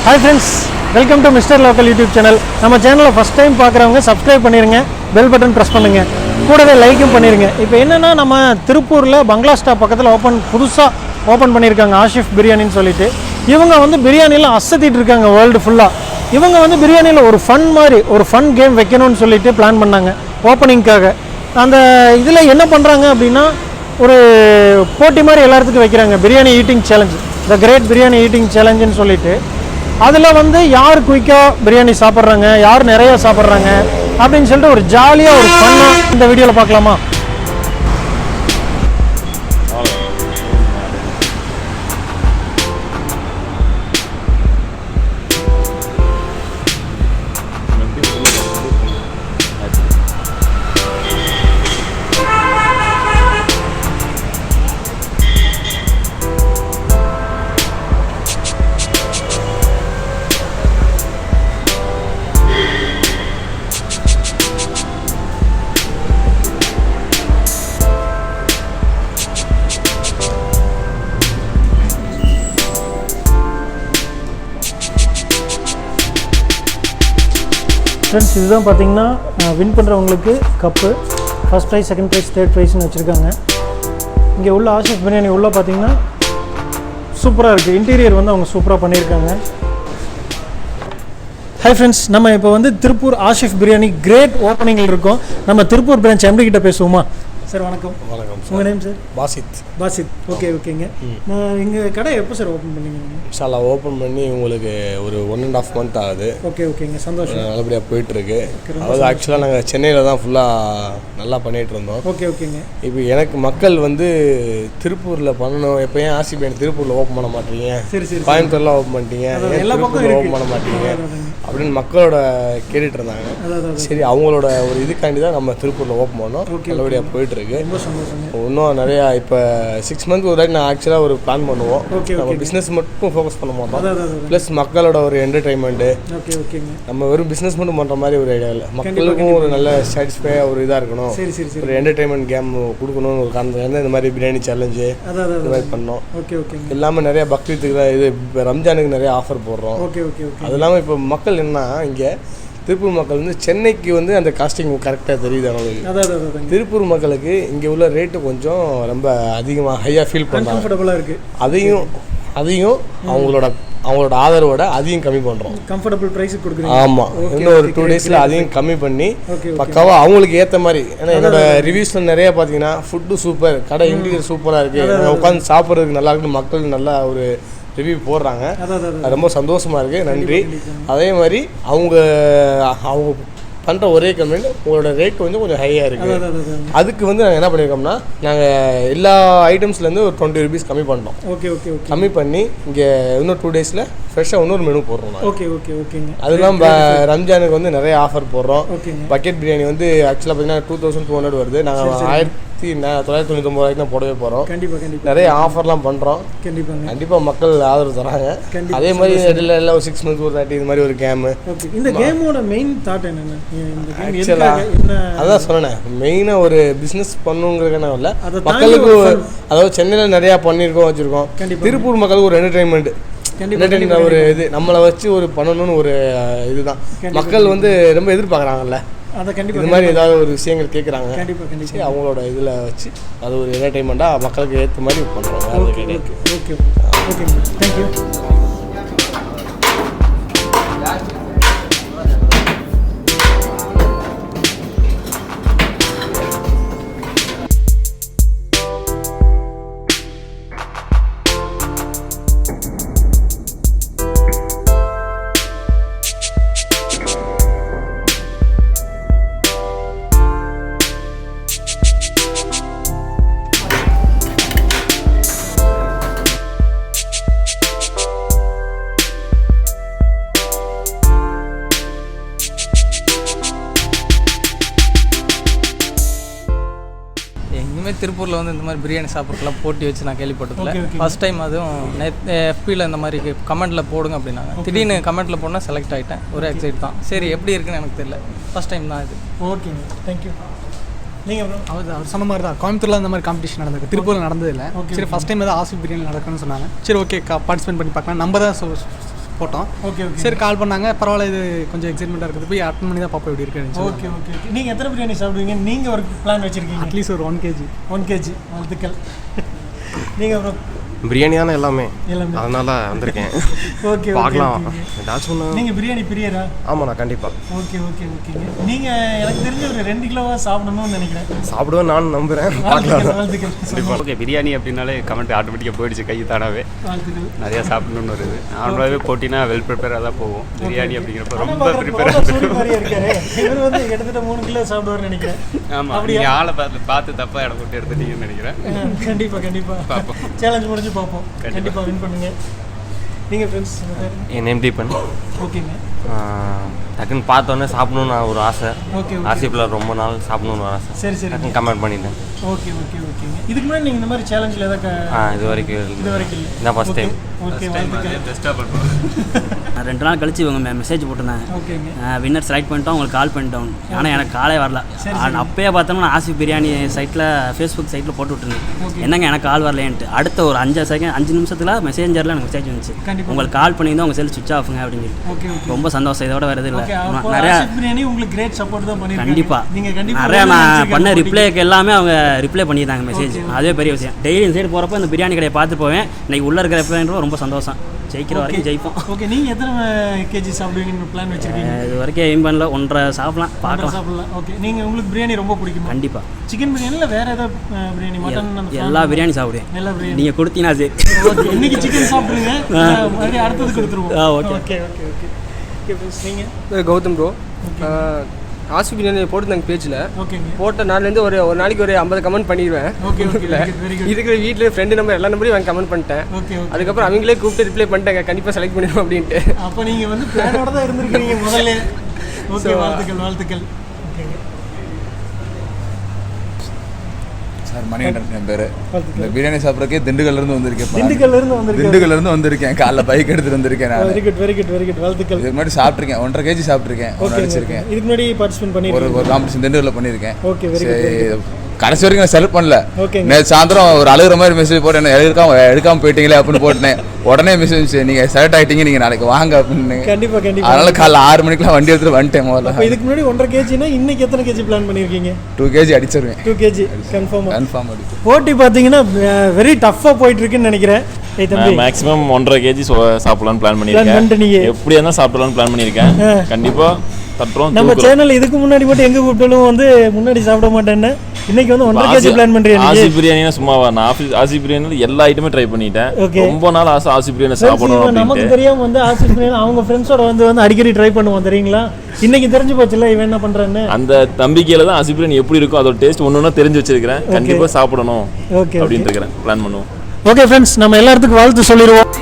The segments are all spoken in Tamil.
Hi friends, welcome to Mr. Local YouTube channel. நம்ம சேனலை ஃபர்ஸ்ட் டைம் பார்க்குறவங்க சப்ஸ்கிரைப் பண்ணிடுங்க, பெல் பட்டன் ப்ரெஸ் பண்ணுங்க, கூடவே லைக்கும் பண்ணிடுங்க. இப்போ என்னன்னா நம்ம திருப்பூரில் பங்களா ஸ்டாப் பக்கத்தில் புதுசாக ஓப்பன் பண்ணியிருக்காங்க ஆஷிஃப் பிரியாணின்னு சொல்லிட்டு. இவங்க வந்து பிரியாணியில் அசத்திட்டு இருக்காங்க வேர்ல்டு ஃபுல்லாக. இவங்க வந்து பிரியாணியில் ஒரு ஃபன் கேம் வைக்கணும்னு சொல்லிட்டு பிளான் பண்ணாங்க ஓப்பனிங்காக. அந்த இதில் என்ன பண்ணுறாங்க அப்படின்னா ஒரு போட்டி மாதிரி எல்லாத்துக்கும் வைக்கிறாங்க, biryani eating challenge, the great biryani eating சேலஞ்சுன்னு சொல்லிட்டு. அதில் வந்து யார் குயிக்காக பிரியாணி சாப்பிட்றாங்க, யார் நிறையா சாப்பிட்றாங்க அப்படின்னு சொல்லிட்டு ஒரு ஜாலியாக ஒரு ஃபன்னாக இந்த வீடியோவில் பார்க்கலாமா? ஃப்ரெண்ட்ஸ், இதுதான் பார்த்தீங்கன்னா வின் பண்ணுறவங்களுக்கு cup, first prize, second prize, third ப்ரைஸ்னு வச்சுருக்காங்க. இங்கே உள்ள ஆஷிஃப் பிரியாணி உள்ளே பார்த்தீங்கன்னா சூப்பராக இருக்குது. இன்டீரியர் வந்து அவங்க சூப்பராக பண்ணியிருக்காங்க. ஹை ஃப்ரெண்ட்ஸ், நம்ம இப்போ வந்து திருப்பூர் ஆஷிஃப் பிரியாணி கிரேட் ஓப்பனிங்கில் இருக்கோம். நம்ம திருப்பூர் பிரான்ச் எம்டி கிட்ட பேசுவோமா? சார் வணக்கம். வணக்கம். உங்கள் நேம் சார்? பாசித். ஓகேங்க. நான் எங்கள் கடை எப்போ சார் ஓப்பன் பண்ணீங்க? இன்ஷால்லா ஓப்பன் பண்ணி உங்களுக்கு ஒரு 1.5 month ஆகுது. ஓகேங்க, சந்தோஷம். நல்லபடியாக போயிட்டுருக்கு. அதாவது ஆக்சுவலாக நாங்கள் சென்னையில் தான் ஃபுல்லாக நல்லா பண்ணிகிட்டு இருந்தோம். ஓகேங்க. இப்போ எனக்கு மக்கள் வந்து திருப்பூரில் பண்ணணும், எப்போ ஏன் ஆசி பிரியாணி திருப்பூரில் ஓப்பன் பண்ண மாட்டீங்க, கோயம்புத்தூரில் ஓப்பன் பண்ணிட்டீங்க, திருப்பூரில் ஓப்பன் பண்ண மாட்டீங்க அப்படின்னு மக்களோட கேட்டுட்டு இருந்தாங்க. சரி, அவங்களோட ஒரு இதுக்காண்டி தான் நம்ம திருப்பூரில் ஓப்பன் பண்ணோம். நல்லபடியாக போயிட்டு இருக்கு. இன்னும் நிறையா இப்போ 6 month ஒரு நான் ஆக்சுவலாக ஒரு பிளான் பண்ணுவோம். நம்ம பிஸ்னஸ் மட்டும் ஃபோக்கஸ் பண்ண மாட்டோம், ப்ளஸ் மக்களோட ஒரு என்டர்டைன்மெண்ட்டு. நம்ம வெறும் பிஸ்னஸ் மட்டும் பண்ணுற மாதிரி ஒரு ஐடியா இல்லை, மக்களுக்கும் ஒரு நல்ல சாட்டிஸ்ஃபையாக ஒரு இதாக இருக்கணும், ஒரு என்டர்டைன்மெண்ட் கேம் கொடுக்கணும்னு ஒரு காரணம் இந்த மாதிரி பிரியாணி சேலஞ்சு இந்த மாதிரி பண்ணோம். இல்லாமல் நிறையா பக்ரீத்துக்கு இது இப்போ ரம்ஜானுக்கு நிறைய ஆஃபர் போடுறோம். அது இல்லாமல் இப்போ மக்கள் என்ன இங்கே திருப்பூர் மக்கள் வந்து சென்னைக்கு வந்து அந்த காஸ்டிங் கரெக்டாக தெரியுது அவங்களுக்கு. திருப்பூர் மக்களுக்கு இங்கே உள்ள ரேட்டு கொஞ்சம் ரொம்ப அதிகமாக ஹையாக ஃபீல் பண்ணுறாங்க. அதையும் அவங்களோட ஆதரவோட அதையும் கம்மி பண்ணுறோம். கம்ஃபர்டபுள் ப்ரைஸுக்கு கொடுக்குறோம். ஆமாம், இன்னும் ஒரு 2 days அதையும் கம்மி பண்ணி பக்காவாக அவங்களுக்கு ஏற்ற மாதிரி. ஏன்னா என்னோட ரிவ்யூஸில் நிறையா பார்த்தீங்கன்னா ஃபுட்டு சூப்பர், கடை இன்டீரியர் சூப்பராக இருக்குது, உட்காந்து சாப்பிட்றதுக்கு நல்லா இருக்குது, மக்கள் நல்லா ஒரு ரிவ்யூ போடுறாங்க. ரொம்ப சந்தோஷமாக இருக்குது, நன்றி. அதே மாதிரி அவங்க பண்ணுற ஒரே கம்ப்ளைண்ட் உங்களோட ரேட் கொஞ்சம் ஹையாக இருக்குது. அதுக்கு வந்து நாங்கள் என்ன பண்ணியிருக்கோம்னா, நாங்கள் எல்லா ஐட்டம்ஸ்லேருந்து ஒரு 20 rupees கம்மி பண்ணோம். கம்மி பண்ணி இங்கே இன்னும் 2 days ஃப்ரெஷ்ஷாக இன்னொரு மெனு போடுறோம். ஓகேங்க. அதுதான் ரம்ஜானுக்கு வந்து நிறைய ஆஃபர் போடுறோம். பக்கெட் பிரியாணி வந்து ஆக்சுவலாக பார்த்தீங்கன்னா 2200 வருது. நாங்கள் 1999 ரூபாய்க்கு தான் போடவே போகிறோம். நிறைய ஆஃபர்லாம் பண்ணுறோம். கண்டிப்பாக மக்கள் ஆதரவு தராங்க. அதே மாதிரி எல்லாம் ஒரு 6 months ஒரு 30 இது மாதிரி ஒரு கேமு. இந்த கேமோட மெயின் தாட் என்னென்ன? அதான் சொன்னேன், மெயினாக ஒரு பிஸ்னஸ் பண்ணுங்கிறதுக்கான இல்லை, மக்களுக்கு அதாவது சென்னையில் நிறையா பண்ணியிருக்கோம் வச்சுருக்கோம். திருப்பூர் மக்களுக்கு ஒரு என்டர்டைன்மெண்ட் ஒரு இது நம்மளை வச்சு ஒரு பண்ணணும்னு ஒரு இதுதான். மக்கள் வந்து ரொம்ப எதிர்பார்க்குறாங்கல்ல, இது மாதிரி ஏதாவது ஒரு விஷயங்கள் கேட்குறாங்க. சரி, அவங்களோட இதில் வச்சு அது ஒரு என்டர்டைன்மெண்ட்டாக மக்களுக்கு ஏற்ற மாதிரி பண்ணுறோம். Okay, thank you. திருப்பூரில் வந்து இந்த மாதிரி பிரியாணி சாப்பிட்றதுலாம் போட்டி வச்சு நான் கேள்விப்பட்டதில்ல. ஃபஸ்ட் டைம் அதுவும் எஃபியில் இந்த மாதிரி கமெண்ட்டில் போடுங்க அப்படின்னாங்க. திடீர்னு கமெண்ட்டில் போனால் செலக்ட் ஆகிட்டேன். ஒரு எக்ஸைட் தான். சரி, எப்படி இருக்குன்னு எனக்கு தெரியல, ஃபஸ்ட் டைம் தான் இது. ஓகேங்க, தேங்க்யூ. நீங்கள் அவர் சொன்ன மாதிரி தான் கோயம்புத்தூரில் அந்த மாதிரி காம்படிஷன் நடந்திருக்கு, திருப்பூரில் நடந்ததில்லை. சரி, ஃபஸ்ட் டைம் ஏதாவது ஆசிஃப் பிரியாணி நடக்குன்னு சொன்னாங்க. சரி, ஓகே, பார்ட்டிசிபேட் பண்ணி பார்க்கலாம். நம்ம தான் போட்டோம். Okay okay. சரி கால் பண்ணாங்க, பரவாயில்ல இது கொஞ்சம் எக்ஸைட்மெண்ட்டாக இருக்குது, போய் அட்டன் பண்ணி தான் பாப்பா எப்படி இருக்குன்னு. Okay okay okay. நீங்கள் எத்தனை பிரியாணி சாப்பிடுவீங்க? நீங்கள் ஒரு பிளான் வச்சுருக்கீங்க? அட்லீஸ்ட் ஒரு 1 kg. 1 kg. வாழ்த்துக்கள். நீங்கள் அப்புறம் பிரியாணி தானே எல்லாமே, எல்லாமே அதனால வந்திருக்கேன். ஓகே பார்க்கலாம் ஏதாச்சும் ஒன்று. நீங்கள் பிரியாணி பிரியரா? ஆமாண்ணா கண்டிப்பாக ஓகே ஓகே ஓகேங்க. நீங்கள் எனக்கு தெரிஞ்ச ஒரு 2 கிலோவாக சாப்பிடணும்னு நினைக்கிறேன். சாப்பிடுவேன் நான் நம்புகிறேன். வாழ்த்துக்கள் வாழ்த்துக்கள். ஓகே, பிரியாணி அப்படின்னாலே கமெண்ட் ஆட்டோமேட்டிக்காக போயிடுச்சு கை தானாவே. வாழ்த்துக்கள். நிறையா சாப்பிடணும்னு வருது. நார்மலாகவே போட்டினா வெல் ப்ரிப்பேராக தான் போகும். பிரியாணி அப்படிங்கிறப்ப ரொம்ப சூரிய ப்ரிப்பேராக. மாதிரியே இருக்காரு. இவர் வந்து கிட்டத்தட்ட 3 கிலோ சாப்பிடுவார்னு நினைக்கிறேன். ஆமாம், நீங்கள் ஆளை பார்த்து தப்பாக இடம் போட்டு எடுத்துட்டீங்கன்னு நினைக்கிறேன். கண்டிப்பாக கண்டிப்பாக சேலஞ்ச் முடிஞ்சு பார்ப்போம். கண்டிப்பாக வின் பண்ணுங்க. நீங்கள் ஃப்ரெண்ட்ஸ் என் நேம் தீபன். ஓகேங்க. டக்குன்னு பார்த்தோன்னே சாப்பிடணுன்னு ஒரு ஆசை. ஓகே ஆசிஃபில் ரொம்ப நாள் சாப்பிடணுன்னு ஒரு ஆசை. சரி சரி. டக்குன்னு கமெண்ட் பண்ணிட்டேன். ஓகே ஓகே ஓகேங்க. இதுக்கு முன்னாடி நீங்கள் இந்த மாதிரி சேலஞ்சில் எதாவது இது வரைக்கும் இல்லை. இதான் ஃபஸ்ட் டைம். ஓகே வாழ்த்துக்கள். பெஸ்ட்டாக பண்ணுறோம். 2 நாள் கழிச்சு இவங்க மெசேஜ் போட்டிருந்தாங்க, ஓகேங்க. வின்னர் செலக்ட் பண்ணிட்டோம், உங்களுக்கு கால் பண்ணிட்டோம். ஆனால் எனக்கு காலே வரல. அப்பயே பார்த்தோம்னா ஆசிஃப் பிரியாணி சைட்டில் ஃபேஸ்புக் சைட்டில் போட்டு விட்டுருந்தேன், என்னங்க எனக்கு கால் வரலேன்ட்டு. அடுத்த ஒரு 5 நிமிஷத்தில் மெசேஞ்சரில் எனக்கு மெசேஜ் வந்துச்சு, உங்களுக்கு கால் பண்ணியிருந்தோம், உங்கள் செல் சுவிட்ச் ஆஃபுங்க அப்படின்னு சொல்லி. Okay okay. ரொம்ப சந்தோஷம். இதோட வேறு எதுவும் இல்லை. நிறைய பிரியாணி உங்களுக்கு கிரேட் சப்போர்ட் தான் பண்ணிருக்காங்க. கண்டிப்பாக நீங்கள் கண்டிப்பாக நிறையா நான் பண்ண ரிப்ளைக்கு எல்லாமே அவங்க ரிப்ளை பண்ணியிருந்தாங்க மெசேஜ். அதுவே பெரிய விஷயம். டெய்லி இந்த சைடு போகிறப்ப இந்த பிரியாணி கடையை பார்த்து போவேன். இன்னைக்கு உள்ளே இருக்கிற ரிப்ளைன்றோ ரொம்ப சந்தோஷம். ஜெயிக்கிற வரைக்கும் ஜெயிப்போம். ஓகே. நீங்கள் எத்தனை கேஜி சாப்பிடுவீங்கன்னு பிளான் வச்சுருக்கீங்க? இது வரைக்கும் எய்ம் பண்ணல, 1.5 சாப்பிடலாம், பார்க்கலாம். சாப்பிடலாம். ஓகே. நீங்கள் உங்களுக்கு பிரியாணி ரொம்ப பிடிக்கும்? கண்டிப்பாக. சிக்கன் பிரியாணியில் வேறு ஏதாவது பிரியாணி, மட்டன்? எல்லா பிரியாணி சாப்பிடுவேன். எல்லா பிரியாணி நீங்கள் கொடுத்தீங்கன்னா சரி. ஓகே. இன்னைக்கு சிக்கன் சாப்பிடுங்க, மறுபடியும் அடுத்தது கொடுத்துருவோம். Okay okay okay okay. நீங்கள் கௌதம் ப்ரோ, ஆசிஃப் பிரியாணி போட்டுருந்தாங்க பேஜில். ஓகேங்க. போட்ட நாள்லேருந்து ஒரு நாளைக்கு ஒரு 50 கமெண்ட் பண்ணிடுவேன். Okay okay. Very good. இதுக்கு வீட்டில் ஃப்ரெண்டு நம்பர் எல்லா நம்பரையும் வாங்கி கமெண்ட் பண்ணிட்டேன். Okay okay. அதுக்கப்புறம் அவங்களே கூப்பிட்டு ரிப்ளை பண்ணிட்டாங்க, கண்டிப்பாக செலக்ட் பண்ணிடுவோம் அப்படின்ட்டு. அப்போ நீங்கள் வந்து பிளானோட தான் இருந்திருக்கீங்க முதல்ல. ஓகே. வாழ்த்துக்கள் வாழ்த்துக்கள். ஓகேங்க. சார் மணிகண்டன் என் பேர். இந்த பிரியாணி சாப்பிட்றக்கே திண்டுக்கல்லேருந்து வந்திருக்கேன். திண்டுக்கல்லேருந்து வந்திருக்கேன். காலைல பைக் எடுத்துகிட்டு வந்திருக்கேன் நான். Very good very good very good. வாழ்த்துக்கள். இதுக்கு முன்னாடி சாப்பிட்ருக்கேன், 1.5 kg சாப்பிட்ருக்கேன், அடிச்சிருக்கேன். இதுக்கு முன்னாடி பார்ட்டிசிபேட் பண்ணிருக்கேன். ஒரு காம்படிஷன் திண்டுக்கல்ல பண்ணியிருக்கேன். ஓகே. Very good. கடைசி வரைக்கும் நான் செலக்ட் பண்ணல. ஓகேங்க. நேற்று சாயந்தரம் ஒரு அழுகிற மாதிரி மெசேஜ் போட்டு என்ன எடுக்காம போயிட்டீங்களே அப்படின்னு போட்டேன். உடனே மெசேஜ், நீங்கள் செலக்ட் ஆகிட்டீங்க, நீங்கள் நாளைக்கு வாங்க அப்படின்னு. கண்டிப்பாக கண்டிப்பாக. அதனால காலைல 6 மணிக்கெலாம் வண்டி எடுத்துகிட்டு வந்துட்டேன். முதல்ல இதுக்கு முன்னாடி 1.5 kgனா இன்னைக்கு எத்தனை கேஜி பிளான் பண்ணியிருக்கீங்க? 2 kg அடிச்சிருவேன். 2 kg கன்ஃபார்ம் அடிப்பேன். போட்டி பார்த்தீங்கன்னா வெரி டஃப்பாக போயிட்டு இருக்குன்னு நினைக்கிறேன். மேக்ஸிமம் 1.5 kg சாப்பிடலாம்னு பிளான் பண்ணியிருக்கேன். எப்படி இருந்தாலும் சாப்பிடலாம்னு பிளான் பண்ணியிருக்கேன். கண்டிப்பாக தட்டுறோம். நம்ம சேனல் இதுக்கு முன்னாடி மட்டும் எங்கே கூப்பிட்டாலும் வந்து முன்னாடி சாப்பிட மாட்டேன்னு, இன்னைக்கு வந்து 1.5 kg பிளான் பண்ணுறீங்க. ஆசிஃப் பிரியாணினா சும்மாவா? நான் ஆசிஃப் பிரியாணியில் எல்லா ஐட்டமே ட்ரை பண்ணிட்டேன். ரொம்ப நாள் ஆசை ஆசிஃப் பிரியாணி சாப்பிடணும். நமக்கு தெரியாம வந்து ஆசிஃப் பிரியாணி அவங்க ஃப்ரெண்ட்ஸோட வந்து அடிக்கடி ட்ரை பண்ணுவோம் தெரியுங்களா? இன்னைக்கு தெரிஞ்சு போச்சுல இவன் என்ன பண்றான்னு. அந்த நம்பிக்கையில தான் ஆசிஃப் பிரியாணி எப்படி இருக்கும் அதோட டேஸ்ட் ஒன்று தெரிஞ்சு வச்சிருக்கிறேன். கண்டிப்பாக சாப்பிடணும் அப்படின்னு இருக்கிறேன். பிளான் பண்ணுவோம். ஓகே ஃப்ரெண்ட்ஸ், நம்ம எல்லாத்துக்கும் வாழ்த்து சொல்லிடுவோம்.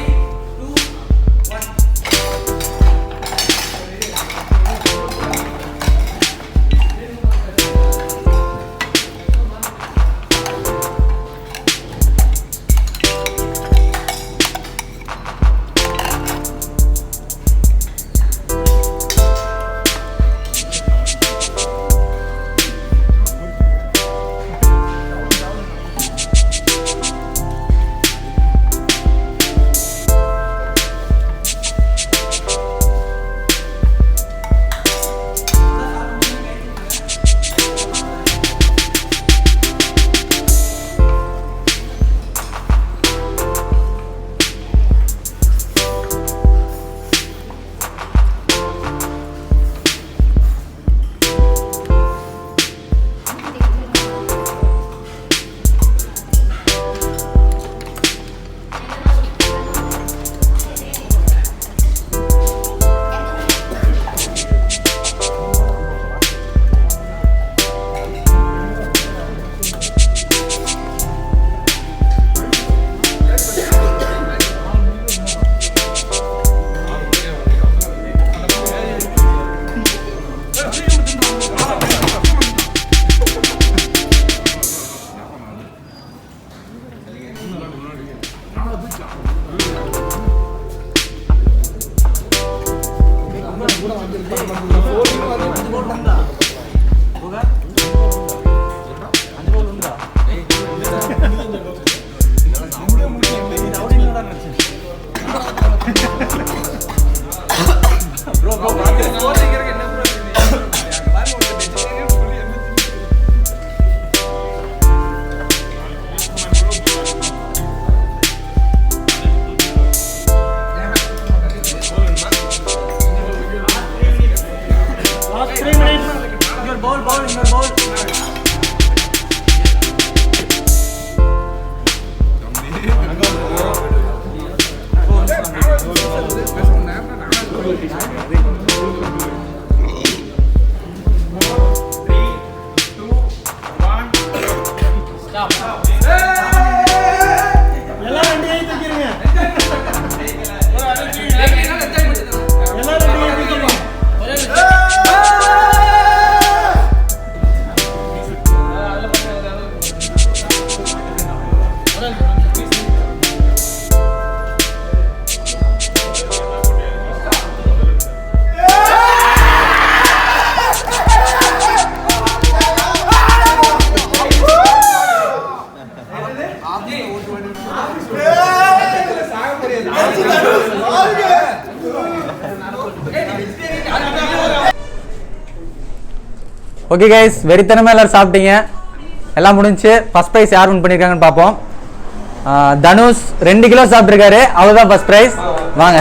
ஓகே கைஸ், வெறித்தனமாக எல்லாரும் சாப்பிட்டீங்க, எல்லாம் முடிஞ்சு. ஃபர்ஸ்ட் ப்ரைஸ் யார் வின் பண்ணியிருக்காங்கன்னு பார்ப்போம். தனுஷ் 2 கிலோ சாப்பிட்ருக்காரு, அவர் தான் ஃபர்ஸ்ட் ப்ரைஸ். வாங்க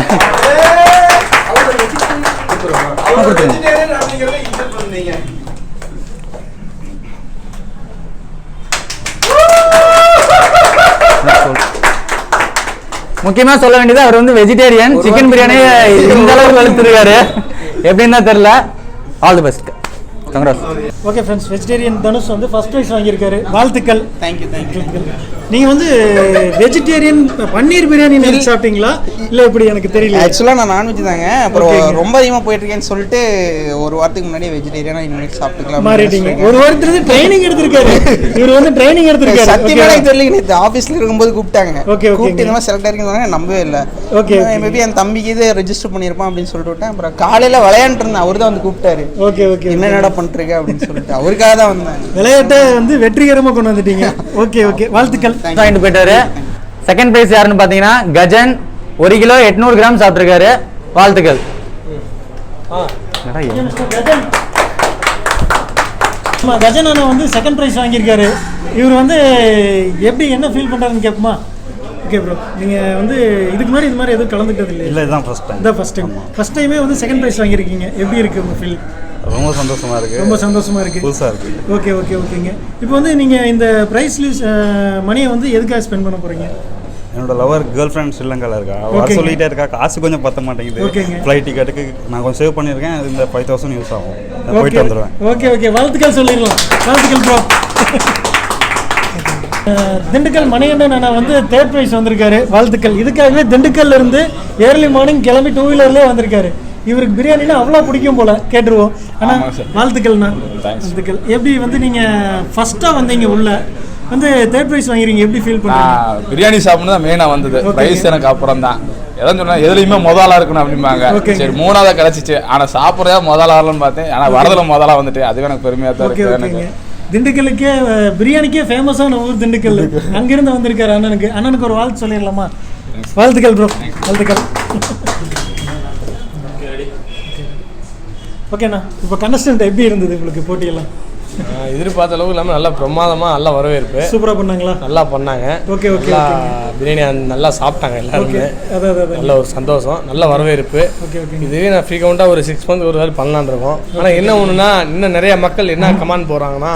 முக்கியமாக சொல்ல வேண்டியது, அவர் வந்து வெஜிடேரியன். சிக்கன் பிரியாணி இந்த அளவுக்கு வளர்த்துருக்காரு, எப்படின்னு தான் தெரியல. All the best, congrats. Okay friends, vegetarian Dhanush வந்து ஃபர்ஸ்ட் ப்ரைஸ் வாங்கியிருக்காரு, வாழ்த்துக்கள். தேங்க்யூ. நீங்கள் வந்து வெஜிடேரியன் பன்னீர் பிரியாணி நினைச்சு சாப்பிட்டீங்களா இல்லை எப்படி எனக்கு தெரியல. ஆக்சுவலாக நான் நான்வெஜ் தாங்க, அப்புறம் ரொம்ப அதிகமாக போயிட்டுருக்கேன்னு சொல்லிட்டு ஒரு வாரத்துக்கு முன்னாடி வெஜிடேரியனாக இனிமேல் சாப்பிட்டுக்கலாம் மாறிட்டீங்க. ஒரு வாரத்துலேருந்து ட்ரைனிங் எடுத்திருக்காரு இவர், வந்து ட்ரைனிங் எடுத்திருக்காரு. சத்தியமாக தெரியல, நேற்று ஆஃபீஸில் இருக்கும்போது கூப்பிட்டாங்க. ஓகே கூப்பிட்டு இந்த மாதிரி செலக்ட் ஆகிருக்காங்க, நம்பவே இல்லை. ஓகே, மேபி என் தம்பிக்கு இது ரெஜிஸ்டர் பண்ணியிருப்பான் அப்படின்னு சொல்லிட்டு விட்டேன். அப்புறம் காலையில் விளையாண்டு இருந்தேன், அவர் தான் வந்து கூப்பிட்டாரு. ஓகே ஓகே, என்னடா பண்ணிருக்க அப்படின்னு சொல்லிட்டு அவருக்காக தான் வந்தேன். விளையாட்டை வந்து வெற்றிகரமாக கொண்டு வந்துட்டீங்க. ஓகே ஓகே, வாழ்த்துக்கள். வாங்கிட்டு போயிட்டாரு. செகண்ட் பிரைஸ் யாருன்னு பார்த்தீங்கன்னா கஜன், 1 கிலோ 800 கிராம் சாப்பிட்ருக்காரு, வாழ்த்துக்கள். கஜன் அண்ணா வந்து செகண்ட் ப்ரைஸ் வாங்கியிருக்காரு. இவர் வந்து எப்படி என்ன ஃபீல் பண்ணுறாருன்னு கேட்போமா? ஓகே ப்ரோ, நீங்கள் வந்து இதுக்கு முன்னாடி இது மாதிரி எதுவும் கலந்துக்கிட்டது இல்லை? இல்லை, இதுதான் ஃபர்ஸ்ட் டைம். இதான் ஃபர்ஸ்ட் டைமே வந்து செகண்ட் ப்ரைஸ் வாங்கியிருக்கீங்க, எப்படி இருக்குது உங்கள் ஃபீல்? ரொம்ப சந்தோஷமா இருக்கு. ரொம்ப சந்தோஷமா இருக்கு, புதுசாக இருக்கு. ஓகே ஓகே ஓகேங்க. இப்போ வந்து நீங்கள் இந்த ப்ரைஸ் லிஸ்ட் மணியை வந்து எதுக்காக ஸ்பெண்ட் பண்ண போகிறீங்க? என்னோட லவர் கேர்ள் ஃப்ரெண்ட் ஸ்ரீலங்காவில் இருக்கா, வர சொல்லிகிட்டே இருக்கா. காசு கொஞ்சம் பத்த மாட்டேங்குது. ஃப்ளைட் டிக்கெட்டுக்கு நான் கொஞ்சம் சேவ் பண்ணியிருக்கேன், இந்த 5000 யூஸ் ஆகும். போயிட்டு வந்துடுவேன். ஓகே ஓகே, வாழ்த்துக்கள் சொல்லிடலாம். வாழ்த்துக்கள் ப்ரோ. திண்டுக்கல் மணிகண்டன் அண்ணா வந்து தேர்ட் ப்ரைஸ் வந்திருக்காரு, வாழ்த்துக்கள். இதுக்காகவே திண்டுக்கல்ல இருந்து ஏர்லி மார்னிங் கிளம்பி 2 வீலர்லேயே வந்திருக்காரு. இவருக்கு பிரியாணினா அவ்வளோ பிடிக்கும் போல, கேட்டுருவோம். ஆனால் வாழ்த்துக்கள்ண்ணா, வாழ்த்துக்கள். எப்படி வந்து நீங்கள் ஃபர்ஸ்ட்டாக வந்தீங்க உள்ள வந்து தேர்ட் ப்ரைஸ் வாங்கிறீங்க, எப்படி ஃபீல் பண்ணுறீங்க? பிரியாணி சாப்பிட்ணும் தான் மெயினாக வந்தது. ப்ரைஸ் எனக்கு அப்புறம் தான். எதாவது சொன்னால் எதுலையுமே முதலாக இருக்கணும் அப்படிம்பாங்க. சரி, 3ஆவதாக கிடச்சிச்சு. ஆனால் சாப்பிட்றதா முதலாகலன்னு பார்த்தேன், ஆனால் வரதில் முதலாக வந்துட்டு அதுவே எனக்கு பெருமையாக தான் இருக்கு. எனக்கு திண்டுக்கலுக்கே பிரியாணிக்கே ஃபேமஸான ஊர் திண்டுக்கல், அங்கிருந்து வந்திருக்காரு அண்ணனுக்கு. அண்ணனுக்கு ஒரு வாழ்த்து சொல்லிடலாமா? வாழ்த்துக்கள் ப்ரோ, வாழ்த்துக்கள். ஓகேண்ணா, இப்போ கண்டஸ்டன்ட் எப்படி இருந்தது உங்களுக்கு போட்டியெல்லாம்? எதிர்பார்த்த அளவுக்கு இல்லாமல் நல்லா பிரமாதமாக நல்லா வரவேற்பு. சூப்பராக பண்ணாங்களா? நல்லா பண்ணாங்க. ஓகே ஓகே, பிரியாணி நல்லா சாப்பிட்டாங்க எல்லாருமே. அதான் நல்ல ஒரு சந்தோஷம், நல்ல வரவேற்பு. Okay okay. இதுவே நான் ஃப்ரீ கவுண்டாக ஒரு 6 மந்த் ஒரு வேலை பண்ணலான் இருக்கோம். ஆனால் என்ன ஒன்றுனா, இன்னும் நிறைய மக்கள் என்ன கமெண்ட் போடுறாங்கன்னா,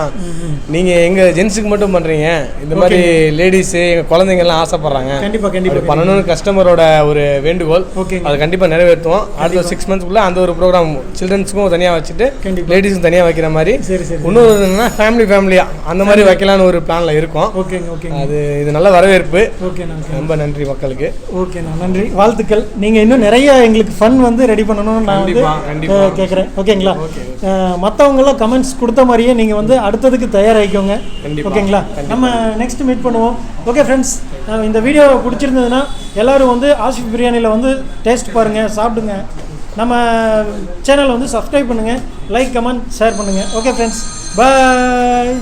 நீங்கள் எங்கள் ஜென்ஸுக்கு மட்டும் பண்ணுறீங்க, இந்த மாதிரி லேடிஸு எங்கள் குழந்தைங்கள்லாம் ஆசைப்பட்றாங்க, கண்டிப்பாக கண்டிப்பாக பண்ணணும்னு கஸ்டமரோட ஒரு வேண்டுகோள். ஓகே, அதை கண்டிப்பாக நிறைவேற்றுவோம். அடுத்த 6 மந்த்ஸ்க்குள்ளே அந்த ஒரு ப்ரோக்ராம் சில்ட்ரன்ஸுக்கும் தனியாக வச்சுட்டு லேடிஸுக்கும் தனியாக வைக்கிற மாதிரி, இன்னும் ஃபேமிலியா அந்த மாதிரி வைக்கலான்னு ஒரு பிளான்ல இருக்கோம். ஓகேங்க ஓகே, அது இது நல்ல வரவேற்பு. ஓகேண்ணா, ரொம்ப நன்றி மக்களுக்கு. ஓகேண்ணா, நன்றி, வாழ்த்துக்கள். நீங்கள் இன்னும் நிறைய எங்களுக்கு ஃபன் வந்து ரெடி பண்ணணும்னு நான் வந்து கேட்குறேன். ஓகேங்களா? மற்றவங்களாம் கமெண்ட்ஸ் கொடுத்த மாதிரியே நீங்கள் வந்து அடுத்ததுக்கு தயாராகிக்கோங்க. ஓகேங்களா? நம்ம நெக்ஸ்ட் மீட் பண்ணுவோம். ஓகே ஃப்ரெண்ட்ஸ், இந்த வீடியோ பிடிச்சிருந்ததுன்னா எல்லோரும் வந்து ஆஷிஃப் பிரியாணியில் வந்து டேஸ்ட் பாருங்கள், சாப்பிடுங்க. நம்ம சேனலை வந்து சப்ஸ்கிரைப் பண்ணுங்கள், லைக் கமெண்ட் ஷேர் பண்ணுங்கள். ஓகே ஃப்ரெண்ட்ஸ், பாய்.